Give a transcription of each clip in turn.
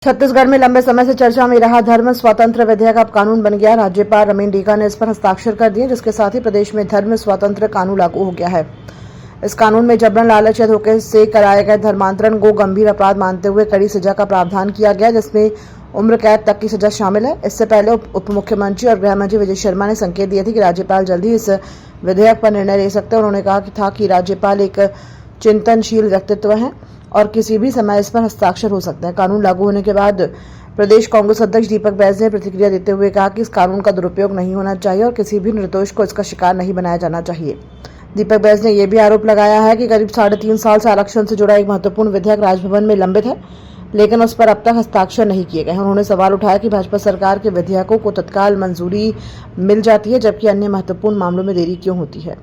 छत्तीसगढ़ में लंबे समय से चर्चा में रहा धर्म स्वातंत्र्य विधेयक अब कानून बन गया। राज्यपाल रमेन डेका ने इस पर हस्ताक्षर कर दिए, जिसके साथ ही प्रदेश में धर्म स्वातंत्र्य कानून लागू हो गया है। इस कानून में जबरन लालच या धोखे से कराए गए धर्मांतरण को गंभीर अपराध मानते हुए कड़ी सजा का प्रावधान किया गया, जिसमें उम्र कैद तक की सजा शामिल है। इससे पहले उप मुख्यमंत्री और गृह मंत्री विजय शर्मा ने संकेत दिए थे कि राज्यपाल जल्द ही इस विधेयक पर निर्णय ले सकते हैं। उन्होंने कहा कि राज्यपाल एक चिंतनशील व्यक्तित्व है और किसी भी समय इस पर हस्ताक्षर हो सकते हैं। कानून लागू होने के बाद प्रदेश कांग्रेस अध्यक्ष दीपक बैज ने प्रतिक्रिया देते हुए कहा कि इस कानून का दुरुपयोग नहीं होना चाहिए और किसी भी निर्दोष को इसका शिकार नहीं बनाया जाना चाहिए। दीपक बैज ने यह भी आरोप लगाया है कि करीब 3.5 साल से आरक्षण से जुड़ा एक महत्वपूर्ण विधेयक राजभवन में लंबित है, लेकिन उस पर अब तक हस्ताक्षर नहीं किए गए हैं। उन्होंने सवाल उठाया कि भाजपा सरकार के विधेयकों को तत्काल मंजूरी मिल जाती है, जबकि अन्य महत्वपूर्ण मामलों में देरी क्यों होती है।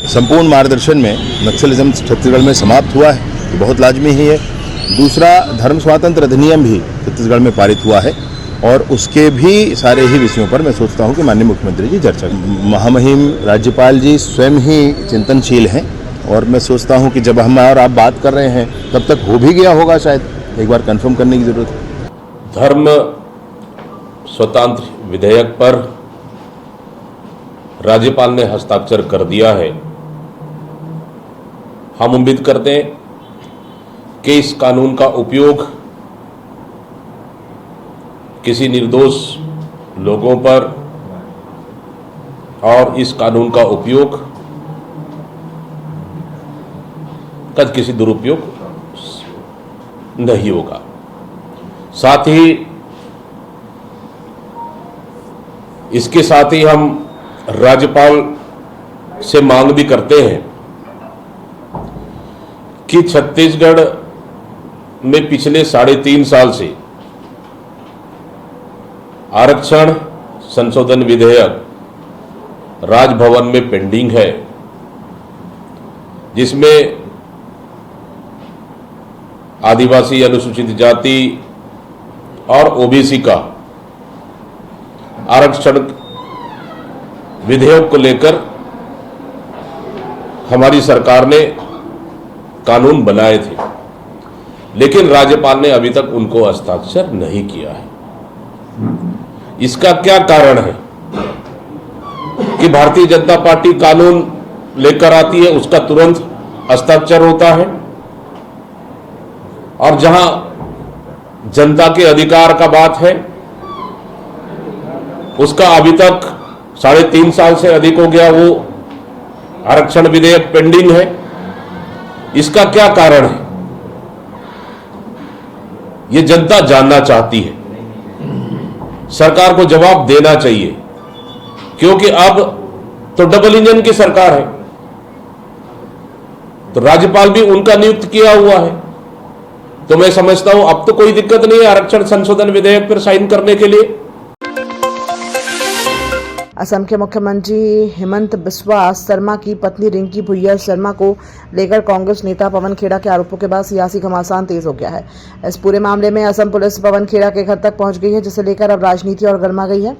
संपूर्ण मार्गदर्शन में नक्सलिज्म छत्तीसगढ़ में समाप्त हुआ है, ये बहुत लाजमी ही है। दूसरा, धर्म स्वातंत्र्य अधिनियम भी छत्तीसगढ़ में पारित हुआ है और उसके भी सारे ही विषयों पर मैं सोचता हूं कि माननीय मुख्यमंत्री जी चर्चा करें। महामहिम राज्यपाल जी स्वयं ही चिंतनशील हैं और मैं सोचता हूं कि जब हम और आप बात कर रहे हैं तब तक हो भी गया होगा, शायद एक बार कंफर्म करने की जरूरत है। धर्म स्वतंत्र विधेयक पर राज्यपाल ने हस्ताक्षर कर दिया है। हम उम्मीद करते हैं कि इस कानून का उपयोग किसी निर्दोष लोगों पर और इस कानून का उपयोग का किसी दुरुपयोग नहीं होगा। साथ ही इसके साथ ही हम राज्यपाल से मांग भी करते हैं कि छत्तीसगढ़ में पिछले 3.5 साल से आरक्षण संशोधन विधेयक राजभवन में पेंडिंग है, जिसमें आदिवासी, अनुसूचित जाति और ओबीसी का आरक्षण विधेयक को लेकर हमारी सरकार ने कानून बनाए थे, लेकिन राज्यपाल ने अभी तक उनको हस्ताक्षर नहीं किया है। इसका क्या कारण है कि भारतीय जनता पार्टी कानून लेकर आती है, उसका तुरंत हस्ताक्षर होता है, और जहां जनता के अधिकार का बात है उसका अभी तक 3.5 साल से अधिक हो गया वो आरक्षण विधेयक पेंडिंग है। इसका क्या कारण है, ये जनता जानना चाहती है। सरकार को जवाब देना चाहिए, क्योंकि अब तो डबल इंजन की सरकार है, तो राज्यपाल भी उनका नियुक्त किया हुआ है। तो मैं समझता हूं अब तो कोई दिक्कत नहीं है आरक्षण संशोधन विधेयक पर साइन करने के लिए। असम के मुख्यमंत्री हेमंत बिस्वा शर्मा की पत्नी रिंकी भुइया शर्मा को लेकर कांग्रेस नेता पवन खेड़ा के आरोपों के बाद सियासी घमासान तेज हो गया है। इस पूरे मामले में असम पुलिस पवन खेड़ा के घर तक पहुंच गई है, जिसे लेकर अब राजनीति और गर्मा गई है।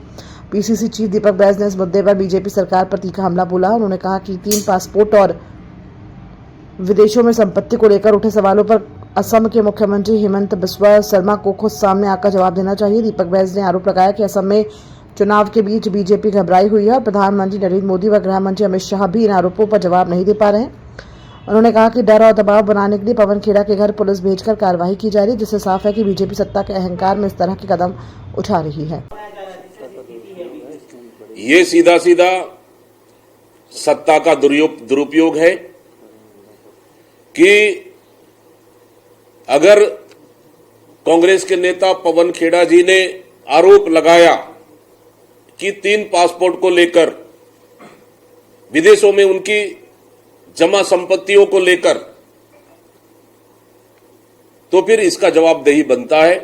पीसीसी चीफ दीपक बैज ने इस मुद्दे पर बीजेपी सरकार पर तीखा हमला बोला। उन्होंने कहा कि 3 पासपोर्ट और विदेशों में संपत्ति को लेकर उठे सवालों पर असम के मुख्यमंत्री हेमंत बिस्वा शर्मा को खुद सामने आकर जवाब देना चाहिए। दीपक बैज ने आरोप लगाया कि असम में चुनाव के बीच बीजेपी घबराई हुई है और प्रधानमंत्री नरेंद्र मोदी व गृह मंत्री अमित शाह भी इन आरोपों पर जवाब नहीं दे पा रहे हैं। उन्होंने कहा कि डर और दबाव बनाने के लिए पवन खेड़ा के घर पुलिस भेजकर कार्रवाई की जा रही है, जिससे साफ है कि बीजेपी सत्ता के अहंकार में इस तरह के कदम उठा रही है। ये सीधा सीधा सत्ता का दुरुपयोग है कि अगर कांग्रेस के नेता पवन खेड़ा जी ने आरोप लगाया कि 3 पासपोर्ट को लेकर, विदेशों में उनकी जमा संपत्तियों को लेकर, तो फिर इसका जवाबदेही बनता है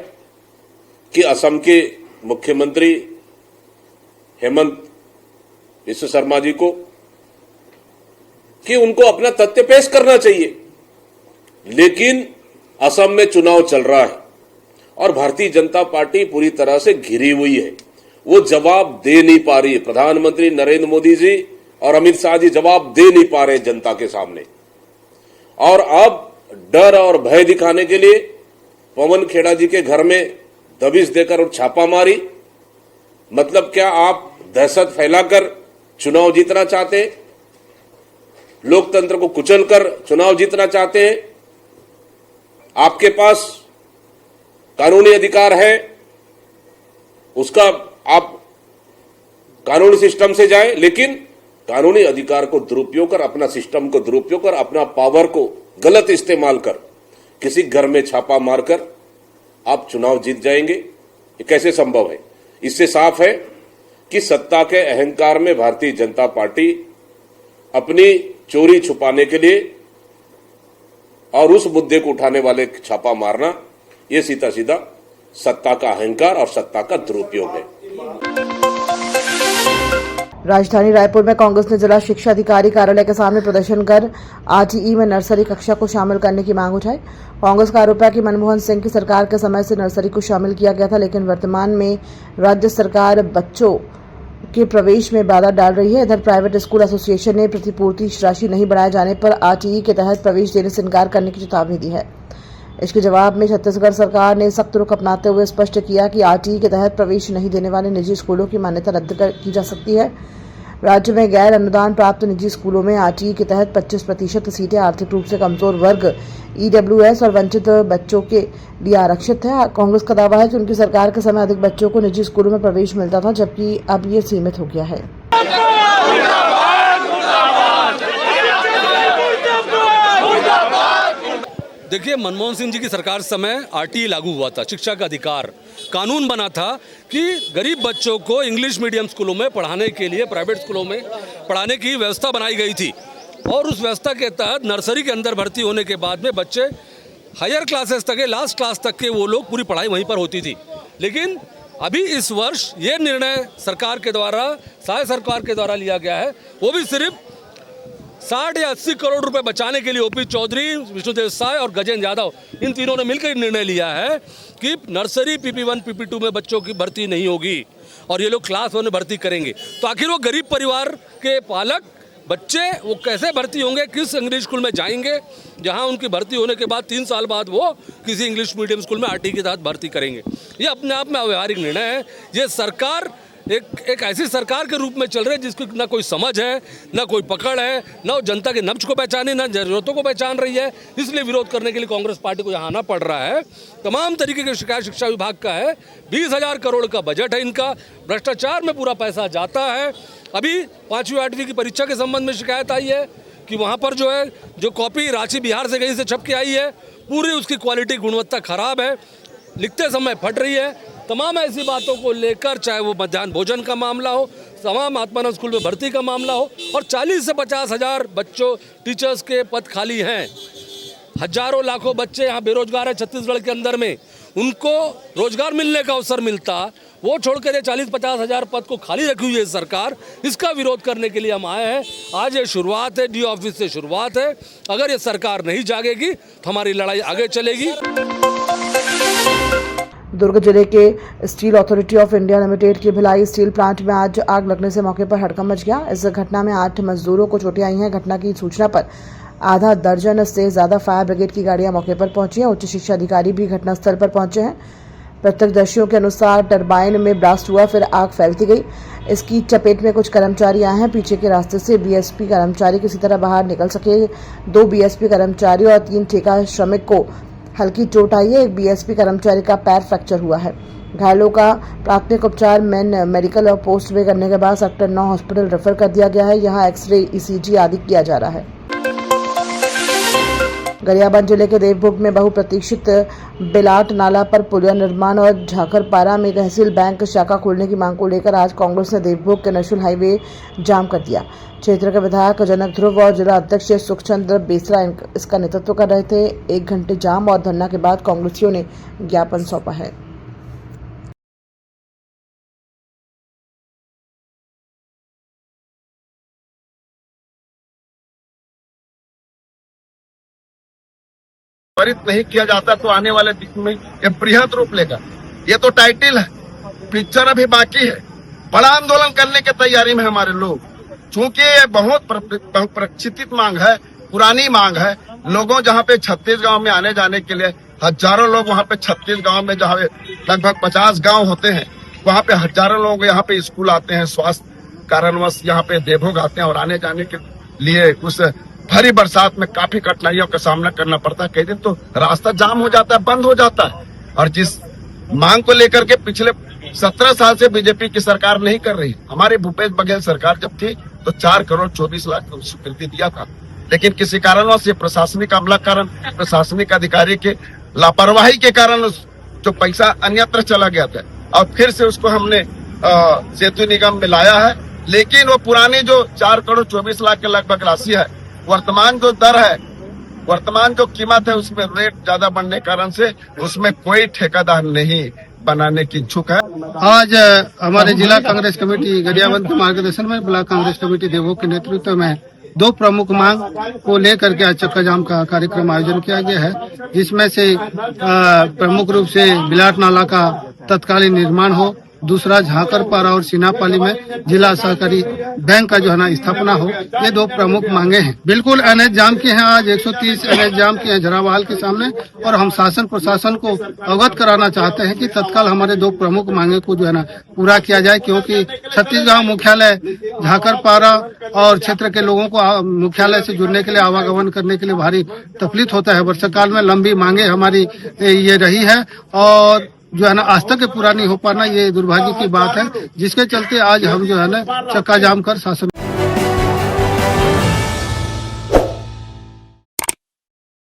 कि असम के मुख्यमंत्री हेमंत बिस्वा शर्मा जी को कि उनको अपना तथ्य पेश करना चाहिए। लेकिन असम में चुनाव चल रहा है और भारतीय जनता पार्टी पूरी तरह से घिरी हुई है, वो जवाब दे नहीं पा रही है। प्रधानमंत्री नरेंद्र मोदी जी और अमित शाह जी जवाब दे नहीं पा रहे जनता के सामने, और अब डर और भय दिखाने के लिए पवन खेड़ा जी के घर में दबिश देकर और छापा मारी। मतलब क्या आप दहशत फैलाकर चुनाव जीतना चाहते हैं? लोकतंत्र को कुचलकर चुनाव जीतना चाहते हैं? आपके पास कानूनी अधिकार है, उसका आप कानूनी सिस्टम से जाएं, लेकिन कानूनी अधिकार को दुरुपयोग कर, अपना सिस्टम को दुरुपयोग कर, अपना पावर को गलत इस्तेमाल कर किसी घर में छापा मारकर आप चुनाव जीत जाएंगे? ये कैसे संभव है? इससे साफ है कि सत्ता के अहंकार में भारतीय जनता पार्टी अपनी चोरी छुपाने के लिए और उस मुद्दे को उठाने वाले छापा मारना, ये सीधा सीधा सत्ता का अहंकार और सत्ता का दुरुपयोग है। राजधानी रायपुर में कांग्रेस ने जिला शिक्षा अधिकारी कार्यालय के सामने प्रदर्शन कर आरटीई में नर्सरी कक्षा को शामिल करने की मांग उठाई। कांग्रेस का आरोप है कि मनमोहन सिंह की सरकार के समय से नर्सरी को शामिल किया गया था, लेकिन वर्तमान में राज्य सरकार बच्चों के प्रवेश में बाधा डाल रही है। इधर प्राइवेट स्कूल एसोसिएशन ने प्रतिपूर्ति राशि नहीं बढ़ाए जाने पर आरटीई के तहत प्रवेश देने से इनकार करने की चेतावनी दी है। इसके जवाब में छत्तीसगढ़ सरकार ने सख्त रुख अपनाते हुए स्पष्ट किया कि आरटीई के तहत प्रवेश नहीं देने वाले निजी स्कूलों की मान्यता रद्द की जा सकती है। राज्य में गैर अनुदान प्राप्त निजी स्कूलों में आरटीई के तहत 25% सीटें आर्थिक रूप से कमजोर वर्ग, ईडब्ल्यूएस और वंचित बच्चों के लिए आरक्षित है। कांग्रेस का दावा है कि उनकी सरकार के समय अधिक बच्चों को निजी स्कूलों में प्रवेश मिलता था, जबकि अब ये सीमित हो गया है। देखिए, मनमोहन सिंह जी की सरकार समय आरटीई लागू हुआ था, शिक्षा का अधिकार कानून बना था कि गरीब बच्चों को इंग्लिश मीडियम स्कूलों में पढ़ाने के लिए प्राइवेट स्कूलों में पढ़ाने की व्यवस्था बनाई गई थी। और उस व्यवस्था के तहत नर्सरी के अंदर भर्ती होने के बाद में बच्चे हायर क्लासेस तक के, लास्ट क्लास तक के वो लोग पूरी पढ़ाई वहीं पर होती थी। लेकिन अभी इस वर्ष ये निर्णय सरकार के द्वारा, साय सरकार के द्वारा लिया गया है, वो भी सिर्फ 60 या 80 करोड़ रुपए बचाने के लिए ओपी चौधरी, विष्णुदेव साय और गजेंद्र यादव, इन तीनों ने मिलकर निर्णय लिया है कि नर्सरी PP1 PP2 में बच्चों की भर्ती नहीं होगी और ये लोग क्लास 1 में भर्ती करेंगे। तो आखिर वो गरीब परिवार के पालक बच्चे वो कैसे भर्ती होंगे, किस इंग्लिश स्कूल में जाएंगे, जहां उनकी भर्ती होने के बाद 3 साल बाद वो किसी इंग्लिश मीडियम स्कूल में आरटीई के तहत भर्ती करेंगे? ये अपने आप में अव्यवहारिक निर्णय है। ये सरकार एक ऐसी सरकार के रूप में चल रही है जिसकी ना कोई समझ है, ना कोई पकड़ है, ना जनता के नब्ज को पहचाने, ना जरूरतों को पहचान रही है। इसलिए विरोध करने के लिए कांग्रेस पार्टी को यहाँ आना पड़ रहा है। तमाम तरीके की शिकायत शिक्षा विभाग का है। 20,000 करोड़ का बजट है इनका, भ्रष्टाचार में पूरा पैसा जाता है। अभी 5वीं 8वीं की परीक्षा के संबंध में शिकायत आई है कि वहाँ पर जो कॉपी रांची बिहार से कहीं से छप के आई है, पूरी उसकी क्वालिटी, गुणवत्ता खराब है, लिखते समय फट रही है। तमाम ऐसी बातों को लेकर, चाहे वो मध्याह्न भोजन का मामला हो, तमाम आत्मानंद स्कूल में भर्ती का मामला हो, और 40 से 50 हज़ार बच्चों टीचर्स के पद खाली हैं। हजारों लाखों बच्चे यहाँ बेरोजगार है छत्तीसगढ़ के अंदर में, उनको रोजगार मिलने का अवसर मिलता, वो छोड़कर ये 40-50 हज़ार पद को खाली रखी हुई है सरकार। इसका विरोध करने के लिए हम आए हैं। आज ये शुरुआत है, डी ऑफिस से शुरुआत है। अगर ये सरकार नहीं जागेगी तो हमारी लड़ाई आगे चलेगी। दुर्ग जिले के steel authority of India limited के भिलाई स्टील प्लांट में आज आग लगने से मौके पर हड़कंप मच गया। इस घटना में 8 मजदूरों को चोटें आई हैं। घटना की सूचना पर आधा दर्जन से ज्यादा फायर ब्रिगेड की गाड़ियां मौके पर पहुंची हैं। उच्च शिक्षा अधिकारी भी घटनास्थल पर पहुंचे हैं। प्रत्यक्षदर्शियों के अनुसार टरबाइन में ब्लास्ट हुआ, फिर आग फैलती गई। इसकी चपेट में कुछ कर्मचारी आए हैं। पीछे के रास्ते से बीएसपी कर्मचारी किसी तरह बाहर निकल सके। 2 बीएसपी कर्मचारी और 3 ठेका श्रमिक को हल्की चोट आई है। एक बीएसपी कर्मचारी का पैर फ्रैक्चर हुआ है। घायलों का प्राथमिक उपचार मेडिकल और पोस्ट वे करने के बाद सेक्टर 9 हॉस्पिटल रेफर कर दिया गया है। यहाँ एक्सरे, ईसीजी आदि किया जा रहा है। गरियाबंद जिले के देवभोग में बहुप्रतीक्षित बेलाट नाला पर पुलिया निर्माण और झाकरपारा में तहसील बैंक शाखा खोलने की मांग को लेकर आज कांग्रेस ने देवभोग के नेशनल हाईवे जाम कर दिया। क्षेत्र के विधायक जनक ध्रुव और जिला अध्यक्ष सुखचंद्र बेसरा इसका नेतृत्व कर रहे थे। 1 घंटे जाम और धरना के बाद कांग्रेसियों ने ज्ञापन सौंपा है। त्वरित नहीं किया जाता तो आने वाले दिन में ये बृहद रूप लेगा। ये तो टाइटल है, पिक्चर अभी बाकी है। बड़ा आंदोलन करने की तैयारी में हमारे लोग, चूंकि ये बहुत प्रक्षितित मांग है, पुरानी मांग है। लोगों जहाँ पे छत्तीसगढ़ में आने जाने के लिए हजारों लोग वहाँ पे 36 गांव में जहाँ लगभग 50 गांव होते हैं, वहाँ पे हजारों लोग यहाँ पे स्कूल आते हैं, स्वास्थ्य कारणवश यहाँ पे देवभोग आते हैं और आने जाने के लिए उस भरी बरसात में काफी कठिनाइयों का सामना करना पड़ता है। कई दिन तो रास्ता जाम हो जाता है, बंद हो जाता है। और जिस मांग को लेकर के पिछले 17 साल से बीजेपी की सरकार नहीं कर रही। हमारे भूपेश बघेल सरकार जब थी तो 4 करोड़ 24 लाख को स्वीकृति दिया था, लेकिन किसी कारणवश ये प्रशासनिक अमला कारण, प्रशासनिक अधिकारी के लापरवाही के कारण जो पैसा अन्यत्र चला गया था और फिर से उसको हमने सेतु निगम में लाया है। लेकिन वो पुरानी जो 4 करोड़ 24 लाख के लगभग राशि है, वर्तमान जो दर है, वर्तमान जो कीमत है, उसमें रेट ज्यादा बढ़ने के कारण से उसमें कोई ठेकेदार नहीं बनाने की इच्छुक है। आज हमारे जिला कांग्रेस कमेटी गरियाबंद के मार्गदर्शन में ब्लॉक कांग्रेस कमेटी देवभोग के नेतृत्व में 2 प्रमुख मांग को लेकर के आज चक्का जाम का कार्यक्रम आयोजन किया गया है, जिसमें से प्रमुख रूप से बिलाट नाला का तत्कालीन निर्माण हो, दूसरा झाकरपारा और सीनापाली में जिला सहकारी बैंक का जो है ना स्थापना हो। ये 2 प्रमुख मांगे हैं। बिल्कुल एनएच जाम की हैं, आज 130 एनएच जाम की हैं झरावाल के सामने, और हम शासन प्रशासन को अवगत कराना चाहते हैं कि तत्काल हमारे 2 प्रमुख मांगे को जो है ना पूरा किया जाए, क्योंकि छत्तीसगढ़ मुख्यालय झाकरपारा और क्षेत्र के लोगों को मुख्यालय से जुड़ने के लिए, आवागमन करने के लिए भारी तकलीफ होता है। वर्षाकाल में लंबी मांगे हमारी ये रही है और जो है ना आज तक पूरा नहीं हो पाना ये दुर्भाग्य की बात है, जिसके चलते आज हम जो है ना चक्का जाम कर शासन